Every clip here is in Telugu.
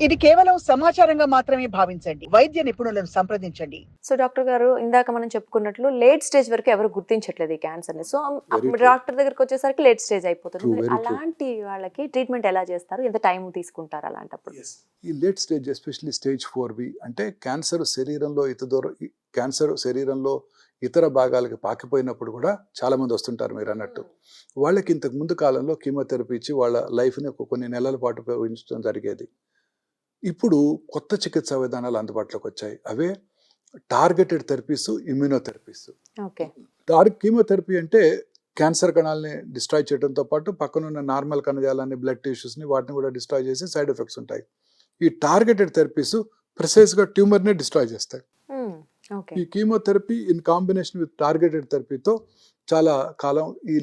ఇది కేవలం సమాచారంగా మాత్రమే భావించండి. వైద్య నిపుణులను సంప్రదించండి. సో డాక్టర్ గారు ఇందాక మనం చెప్పుకున్నట్లు లేట్ స్టేజ్ వరకు ఎవరు గుర్తించట్లేదు ఈ క్యాన్సర్‌ని. So Very true. డాక్టర్ దగ్గరికి వచ్చేసరికి లేట్ స్టేజ్ అయిపోతుంది. True, మరి very true. అలాంటి వాళ్ళకి ట్రీట్మెంట్ ఎలా చేస్తారు? ఎంత టైం తీసుకుంటారు అలాంటప్పుడు? ఈ late stage especially stage 4B అంటే క్యాన్సర్ శరీరంలో ఇతర భాగాలకి పాకిపోయినప్పుడు కూడా చాలా మంది వస్తుంటారు మీరు అన్నట్టు. వాళ్ళకి ఇంతకు ముందు కాలంలో కీమోథెరపీ ఇచ్చి వాళ్ళ లైఫ్ని కొన్ని నెలల పాటు ఉపయోగించడం జరిగేది. ఇప్పుడు కొత్త చికిత్సా విధానాలు అందుబాటులోకి వచ్చాయి. అవే targeted therapies, immunotherapies. Okay. Chemotherapy అంటే క్యాన్సర్ కణాలని డిస్ట్రాయ్ చేయడంతో పాటు పక్కనున్న నార్మల్ కణజాలాన్ని, బ్లడ్ టిష్యూస్ని వాటిని కూడా డిస్ట్రాయ్ చేసి సైడ్ ఎఫెక్ట్స్ ఉంటాయి. ఈ టార్గెటెడ్ థెరపీస్ ప్రిసైజ్గా ట్యూమర్ని డిస్ట్రాయ్ చేస్తాయి. ఓకే. ఈ chemotherapy in combination with targeted థెరపీతో చాలా కాలం ఈ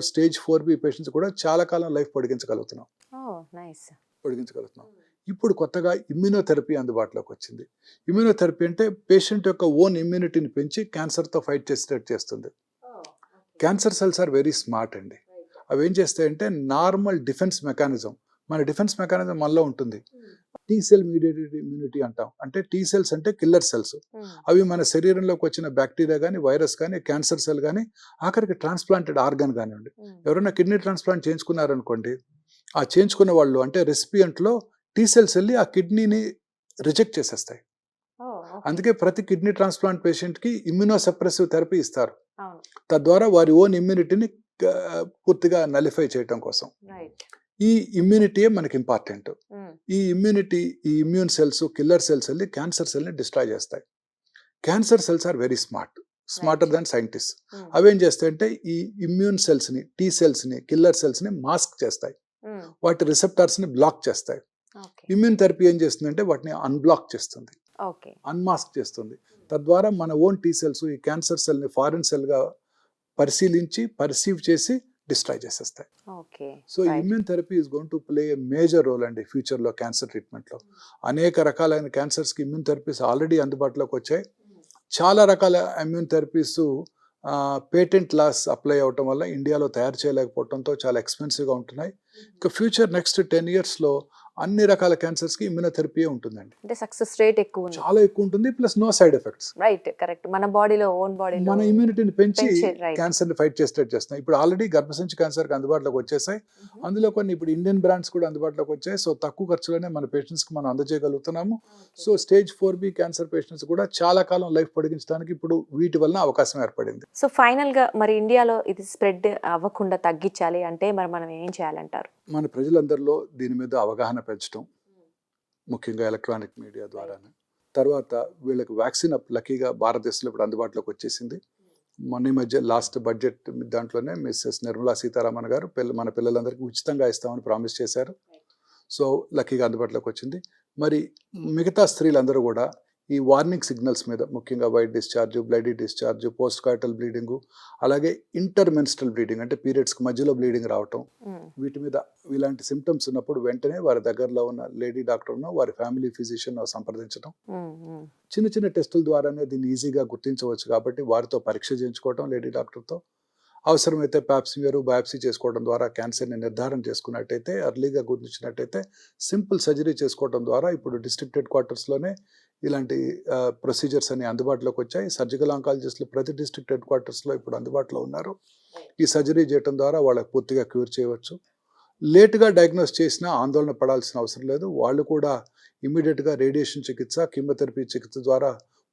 స్టేజ్ 4B పేషెంట్స్ కూడా చాలా కాలం లైఫ్ పొడిగించగలుగుతున్నాం. ఇప్పుడు కొత్తగా ఇమ్యూనోథెరపీ అందుబాటులోకి వచ్చింది. ఇమ్యూనోథెరపీ అంటే పేషెంట్ యొక్క ఓన్ ఇమ్యూనిటీని పెంచి క్యాన్సర్తో ఫైట్ చేసేటట్టు చేస్తుంది. Cancer cells are very smart అండి. అవి ఏం చేస్తాయంటే నార్మల్ డిఫెన్స్ మెకానిజం, మన డిఫెన్స్ మెకానిజం మనలో ఉంటుంది. టీ సెల్ మీడియేటెడ్ ఇమ్యూనిటీ అంటాం. అంటే టీ సెల్స్ అంటే కిల్లర్ సెల్స్. అవి మన శరీరంలోకి వచ్చిన బ్యాక్టీరియా కానీ, వైరస్ కానీ, క్యాన్సర్ సెల్ కానీ, ఆఖరికి ట్రాన్స్ప్లాంటెడ్ ఆర్గాన్ కానివ్వండి. ఎవరైనా కిడ్నీ ట్రాన్స్ప్లాంట్ చేయించుకున్నారనుకోండి, ఆ చేయించుకున్న వాళ్ళు అంటే రెసిపియంట్లో టీ సెల్స్ వెళ్ళి ఆ కిడ్నీని రిజెక్ట్ చేసేస్తాయి. అందుకే ప్రతి కిడ్నీ ట్రాన్స్ప్లాంట్ పేషెంట్కి ఇమ్యూనోసప్రెసివ్ థెరపీ ఇస్తారు. తద్వారా వారి ఓన్ ఇమ్యూనిటీని పూర్తిగా నలిఫై చేయటం కోసం. ఈ ఇమ్యూనిటీయే మనకి ఇంపార్టెంట్. ఈ ఇమ్యూన్ సెల్స్, కిల్లర్ సెల్స్ వెళ్ళి క్యాన్సర్ సెల్ని డిస్ట్రాయ్ చేస్తాయి. Cancer cells are very smarter than scientist. అవేం చేస్తాయంటే ఈ ఇమ్యూన్ సెల్స్ని, టీ సెల్స్ని, కిల్లర్ సెల్స్ని మాస్క్ చేస్తాయి. వాటి రిసెప్టార్స్ని బ్లాక్ చేస్తాయి. ఇమ్యూన్ థెరపీ ఏం చేస్తుందంటే వాటిని అన్బ్లాక్ చేస్తుంది, అన్మాస్క్ చేస్తుంది. తద్వారా మన ఓన్ టీ సెల్స్ ఈ క్యాన్సర్ సెల్ని ఫారిన్ సెల్గా పర్సీవ్ చేసి డిస్ట్రాయ్ చేసేస్తాయి. So immune therapy is going to play a major role అండి ఫ్యూచర్లో క్యాన్సర్ ట్రీట్మెంట్లో. అనేక రకాలైన క్యాన్సర్స్కి ఇమ్యూన్ థెరపీస్ ఆల్రెడీ అందుబాటులోకి వచ్చాయి. చాలా రకాల immune therapies patent laws apply అవటం వల్ల ఇండియాలో తయారు చేయలేకపోవడంతో చాలా ఎక్స్పెన్సివ్గా ఉంటున్నాయి. ఇంకా ఫ్యూచర్ నెక్స్ట్ 10 yearsలో అన్ని రకాల క్యాన్సర్స్కి ఇమ్యూనోథెరపీ ఉంటుందండి. అంటే సక్సెస్ రేట్ ఎక్కువ ఉంది, చాలా ఎక్కువ ఉంటుంది. Plus no side effects. Right, correct. మన బాడీలో మన ఇమ్యూనిటీని పెంచి క్యాన్సర్ని ఫైట్ చేసేటట్టు చేస్తున్నాయి. ఇప్పుడు ఆల్రెడీ గర్భసంచి క్యాన్సర్కి అందుబాటులోకి వచ్చేసాయి. అందులో కొన్ని ఇప్పుడు ఇండియన్ బ్రాండ్స్ కూడా అందుబాటులోకి వచ్చాయి. సో తక్కువ ఖర్చులోనే మన పేషెంట్స్కి మనం అందజేయగలుగుతున్నాము. So stage 4B cancer patients కూడా చాలా కాలం లైఫ్ పొడిగించడానికి ఇప్పుడు వీటి వలన అవకాశం ఏర్పడింది. సో ఫైనల్ గా మరి ఇండియాలో ఇది స్ప్రెడ్ అవ్వకుండా తగ్గించాలి అంటే మరి మనం ఏం చేయాలంటారు? మన ప్రజలందరిలో దీని మీద అవగాహన పెంచడం, ముఖ్యంగా ఎలక్ట్రానిక్ మీడియా ద్వారానే. తర్వాత వీళ్ళకి వ్యాక్సిన్ లక్కీగా భారతదేశంలో ఇప్పుడు అందుబాటులోకి వచ్చేసింది. మొన్న మధ్య లాస్ట్ బడ్జెట్ దాంట్లోనే మిస్సెస్ నిర్మలా సీతారామన్ గారు మన పిల్లలందరికీ ఉచితంగా ఇస్తామని ప్రామిస్ చేశారు. సో లక్కీగా అందుబాటులోకి వచ్చింది. మరి మిగతా స్త్రీలందరూ కూడా ఈ వార్నింగ్ సిగ్నల్స్ మీద, ముఖ్యంగా white discharge, bloody discharge, post cartel bleeding, అలాగే ఇంటర్మెన్స్ట్రల్ బ్లీడింగ్ అంటే పీరియడ్స్కి మధ్యలో బ్లీడింగ్ రావటం, వీటి మీద ఇలాంటి సిమ్టమ్స్ ఉన్నప్పుడు వెంటనే వారి దగ్గరలో ఉన్న లేడీ డాక్టర్ను, వారి ఫ్యామిలీ ఫిజిషియన్ సంప్రదించడం. చిన్న చిన్న టెస్టుల ద్వారానే దీన్ని ఈజీగా గుర్తించవచ్చు కాబట్టి వారితో పరీక్ష చేయించుకోవడం లేడీ డాక్టర్తో. అవసరమైతే పాప్స్మియర్, బయాప్సీ చేసుకోవడం ద్వారా క్యాన్సర్ని నిర్ధారణ చేసుకున్నట్టయితే, ఎర్లీగా గుర్తించినట్టయితే సింపుల్ సర్జరీ చేసుకోవడం ద్వారా ఇప్పుడు డిస్ట్రిక్ట్ హెడ్ క్వార్టర్స్లోనే ఇలాంటి ప్రొసీజర్స్ అన్ని అందుబాటులోకి వచ్చాయి. సర్జికల్ ఆంకాలజిస్టులు ప్రతి డిస్ట్రిక్ట్ హెడ్ క్వార్టర్స్లో ఇప్పుడు అందుబాటులో ఉన్నారు. ఈ సర్జరీ చేయడం ద్వారా వాళ్ళకి పూర్తిగా క్యూర్ చేయవచ్చు. లేట్గా డయాగ్నోస్ చేసినా ఆందోళన పడాల్సిన అవసరం లేదు. వాళ్ళు కూడా ఇమీడియట్గా రేడియేషన్ చికిత్స, కీమోథెరపీ చికిత్స ద్వారా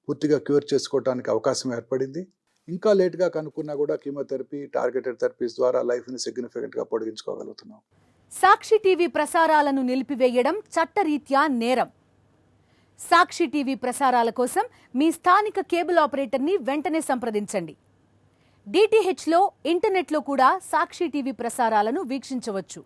పూర్తిగా క్యూర్ చేసుకోవడానికి అవకాశం ఏర్పడింది. ఇంకా లేట్గా కనుక్కున్నా కూడా కీమోథెరపీ, టార్గెటెడ్ థెరపీస్ ద్వారా లైఫ్ని సిగ్నిఫికెంట్గా పొడిగించుకోగలుగుతున్నాం. సాక్షి టీవీ ప్రసారాలను నిలిపివేయడం చట్టరీత్యా నేరం. సాక్షి టీవీ ప్రసారాల కోసం మీ స్థానిక కేబుల్ ఆపరేటర్ని వెంటనే సంప్రదించండి. DTHలో, ఇంటర్నెట్లో కూడా సాక్షి టీవీ ప్రసారాలను వీక్షించవచ్చు.